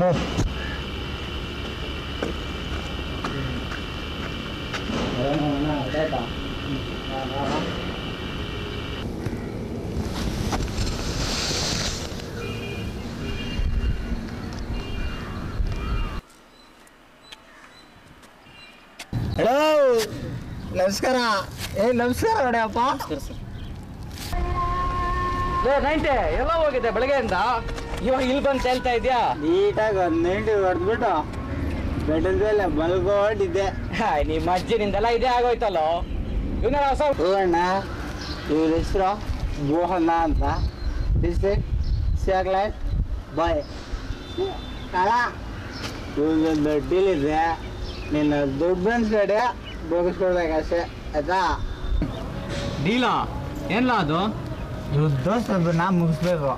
Hello ನಮಸ್ಕಾರ. ನಮಸ್ಕಾರ ನೋಡ್ಯಪ್ಪ. ನೈಂಟೆ ಎಲ್ಲ ಹೋಗಿದೆ ಬೆಳಗ್ಗೆಯಿಂದ, ಇವಾಗ ಇಲ್ಲಿ ಬಂದು ತೇಲ್ತಾ ಇದೆಯಾ? ನೀಟಾಗಿ ಒಂದು 90 ಹೊಡೆದ್ಬಿಟ್ಟು ಬೆಟ್ಟದ ಮೇಲೆ ಮಲ್ಕೊಂಡಿದ್ದೆ. ನಿಮ್ಮ ಅಜ್ಜಿನಿಂದೆಲ್ಲ ಇದೇ ಆಗೋಯ್ತಲ್ಲೋ. ಇವನ ಹೊಸ ಅಣ್ಣ, ಇವ್ರ ಹೆಸರು ಮೋಹನ ಅಂತ. ಚಾಕ್ಲೇಟ್ ಬಾಯ್ ಕಳ. ಇವ್ರದೊಂದು ಡೀಲ್ ಇದೆ, ನಿನ್ನ ದುಡ್ಡು ಅನ್ಸ್ಬೇಡಿ, ಬೋಗಿಸ್ಕೊಡ್ಬೇಕಷ್ಟೇ ಆಯ್ತಾ? ಡೀಲಾ ಏನ್ಲ ಅದು? ಇವ್ರ ದೋಸ್ತೊಬ್ಬನ ಮುಗಿಸ್ಬೇಕು.